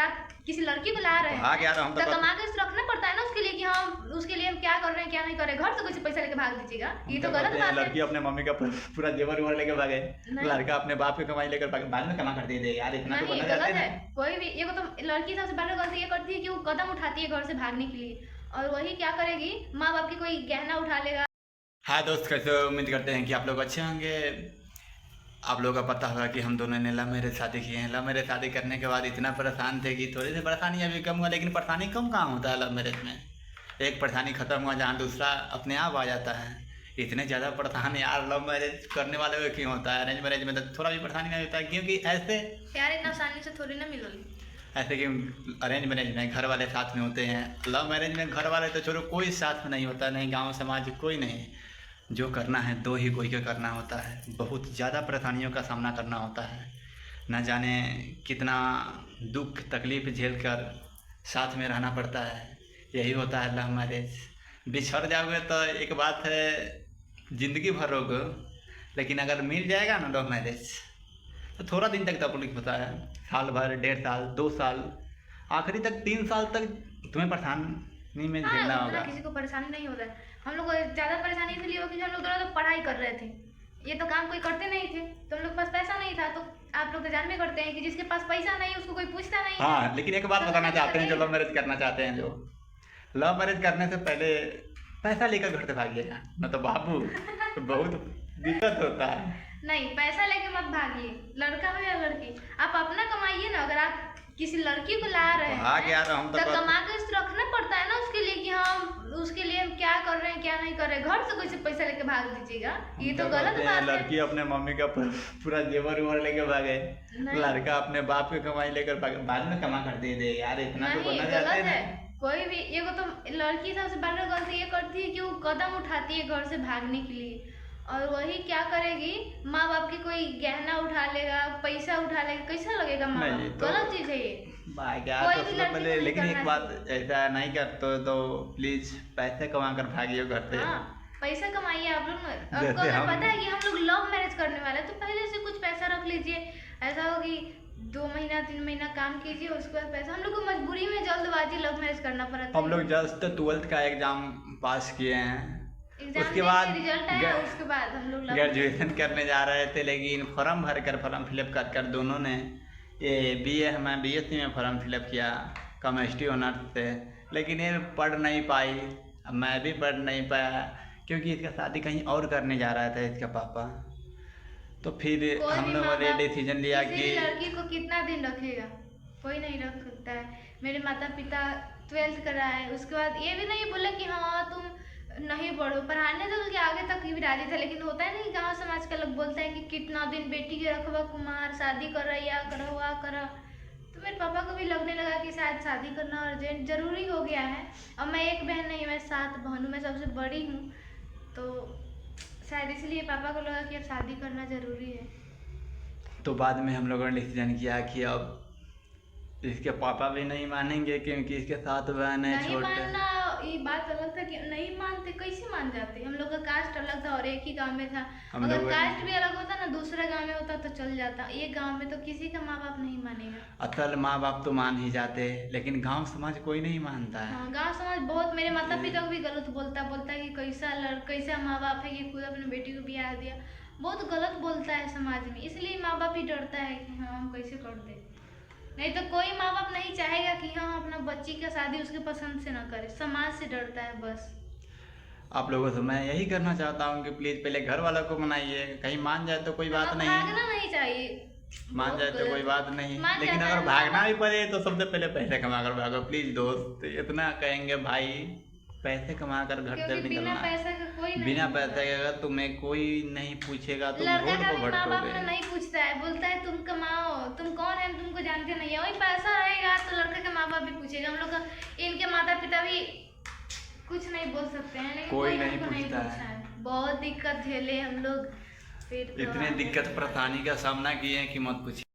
अगर आप किसी लड़की को ला रहे हैं तो कमा के रखना पड़ता है ना उसके लिए कि हम उसके लिए हम क्या कर रहे हैं क्या नहीं कर रहे हैं। घर से कुछ पैसा लेके भाग दीजिएगा, ये तो गलत बात है। लड़की अपने मम्मी का पूरा जेवर वेवर लेके भागे, लड़का अपने बाप की कमाई लेकर भागे, बाद में कमा कर दे दे यार, इतना तो बनना चाहते हैं। कोई भी ये तो लड़की सबसे बड़ा गलती ये करती है कि वो कदम उठाती है घर से भागने के लिए, और वही क्या करेगी, माँ बाप की कोई गहना उठा लेगा। हाँ दोस्त, कैसे उम्मीद करते हैं कि आप लोग अच्छे होंगे। आप लोगों का पता होगा कि हम दोनों ने लव मैरिज शादी की है। लव मैरिज शादी करने के बाद इतना परेशान थे कि थोड़ी सी परेशानी अभी कम हुआ, लेकिन परेशानी कम कहाँ होता है लव मैरिज में। एक परेशानी खत्म हुआ जहाँ दूसरा अपने आप आ जाता है। इतने ज़्यादा परेशान यार लव मैरिज करने वाले को क्यों होता है। अरेंज मैरिज में तो थोड़ा भी परेशानी नहीं होता है, क्योंकि ऐसे प्यार इतना आसानी से थोड़ी ना मिलोगी। ऐसे कि अरेंज मैरिज में घर वाले साथ में होते हैं, लव मैरिज में घर वाले तो छोड़ो कोई साथ में नहीं होता, नहीं गाँव समाज कोई नहीं। जो करना है दो ही कोई को करना होता है। बहुत ज़्यादा परेशानियों का सामना करना होता है, न जाने कितना दुख तकलीफ़ झेल कर साथ में रहना पड़ता है। यही होता है लव मैरिज। बिछड़ जाओगे तो एक बात है, ज़िंदगी भर रोगे, लेकिन अगर मिल जाएगा ना लव मैरिज तो थोड़ा दिन तक तकलीफ होता है, साल भर, 1.5 साल, 2 साल, आखिरी तक 3 साल तक तुम्हें परेशानी में झेलना होगा। किसी को परेशानी नहीं होता है। हम लोग को ज़्यादा परेशानी इसलिए होगी कि हम लोग दोनों तो पढ़ाई कर रहे थे, ये तो काम कोई करते नहीं थे, तो हम लोग के पास पैसा नहीं था। तो आप लोग तो जानते करते हैं कि जिसके पास पैसा नहीं उसको कोई पूछता नहीं। हाँ, लेकिन एक बात बताना चाहते हैं, जो लव मैरिज करना चाहते हैं, जो लव मैरिज करने से पहले पैसा लेकर घर से भागिएगा, न तो बाबू बहुत दिक्कत होता है। नहीं, पैसा लेके मत भागिए, लड़का हो या लड़की, आप अपना कमाइए ना। अगर आप किसी लड़की को ला रहे हैं तो कमा के रखना पड़ता है ना उसके लिए कि हम उसके लिए हम क्या कर रहे हैं क्या नहीं कर रहे हैं। घर से कुछ पैसा लेके भाग दीजिएगा, ये तो गलत बात है। लड़की अपने मम्मी का पूरा जेवर वेवर लेके भागे, लड़का अपने बाप की कमाई लेकर भागे, बाद में कमा कर दे दे यार, इतना तो बनना चाहते हैं। कोई भी ये तो लड़की सबसे बड़ा गलती ये करती है कि वो कदम उठाती है घर से भागने के लिए, और वही क्या करेगी, माँ बाप की कोई गहना उठा लेगा, पैसा उठा लेगा, कैसा लगेगा माँ बाप? गलत चीज है ये। पहले लेकिन एक बात, ऐसा नहीं करते तो प्लीज पैसे कमा कर भागिए घर से। पैसा कमाइए आप लोग। आपको अगर पता है कि हम लोग लव मैरिज करने वाले हैं तो पहले से कुछ पैसा रख लीजिए। ऐसा हो कि 2 महीना 3 महीना काम कीजिए, उसके बाद पैसा। हम लोग को मजबूरी में जल्दबाजी लव मैरिज करना पड़ा था। हम लोग जस्ट 12th का एग्जाम पास किए हैं, उसके बाद हम लोग ग्रेजुएशन करने जा रहे थे, लेकिन फॉर्म फिलअप कर दोनों ने ये BA मैं BSc में फॉर्म फिलअप किया केमिस्ट्री ऑनर्स से, लेकिन ये पढ़ नहीं पाई, मैं भी पढ़ नहीं पाया क्योंकि इसका शादी कहीं और करने जा रहा था इसका पापा। तो फिर हम लोगों ने डिसीजन लिया कि लड़की को कितना दिन रखेगा, कोई नहीं रख सकता है। मेरे माता पिता 12th करा है, उसके बाद ये भी नहीं बोला कि हाँ तुम नहीं पढ़ो, पढ़ाने तो कि आगे तक भी राजी था। लेकिन होता है ना कि गाँव समाज का लोग बोलता है कि कितना दिन बेटी के रखवा कुमार, शादी कर रहा, या करा हुआ करा। तो मेरे पापा को भी लगने लगा कि शायद शादी करना अर्जेंट जरूरी हो गया है। और मैं एक बहन नहीं, मैं 7 बहन हूँ, मैं सबसे बड़ी हूँ, तो शायद इसलिए पापा को लगा कि अब शादी करना जरूरी है। तो बाद में हम लोगों ने डिसीजन किया कि अब इसके पापा भी नहीं मानेंगे क्योंकि इसके साथ बहन है छोटे। ये बात अलग था कि नहीं मानते, कैसे मान जाते। हम लोग का कास्ट अलग था और एक ही गांव में था। अगर कास्ट भी अलग होता ना, दूसरे गांव में होता तो चल जाता, ये गांव में तो किसी का माँ बाप नहीं मानेगा। असल माँ बाप तो मान ही जाते, लेकिन गांव समाज कोई नहीं मानता है। हाँ, गांव समाज बहुत, मेरे माता पिता को भी गलत बोलता है कि कैसा माँ बाप है कि खुद अपने बेटी को ब्याह दिया। बहुत गलत बोलता है समाज में, इसलिए माँ बाप ही डरता है कि हाँ हम कैसे कर दे। नहीं तो कोई माँ बाप नहीं चाहेगा कि हाँ अपना बच्ची का शादी उसके पसंद से ना करे, समाज से डरता है बस। आप लोगों से मैं यही करना चाहता हूँ कि प्लीज पहले घर वालों को मनाइए, कहीं मान जाए तो कोई बात नहीं, भागना नहीं चाहिए, मान जाए तो कोई बात नहीं, लेकिन अगर भागना भी पड़े तो सबसे पहले पैसे कमा कर भागो प्लीज दोस्त। इतना कहेंगे भाई, पैसे कमा कर घर से निकलना, बिना पैसे के अगर तुम्हें कोई नहीं पूछेगा तुम रोड पर भटकोगे। नहीं पूछता है, बोलता है तुम कमाओ, तुम कौन है, तुमको जानते नहीं है। वही पैसा रहेगा तो लड़के के माँ बाप भी पूछेगा। हम लोग का इनके माता पिता भी कुछ नहीं बोल सकते हैं, लेकिन कोई नहीं पूछता है। बहुत दिक्कत झेले हम लोग, इतने दिक्कत परेशानी का सामना किए हैं कि मत पूछिए।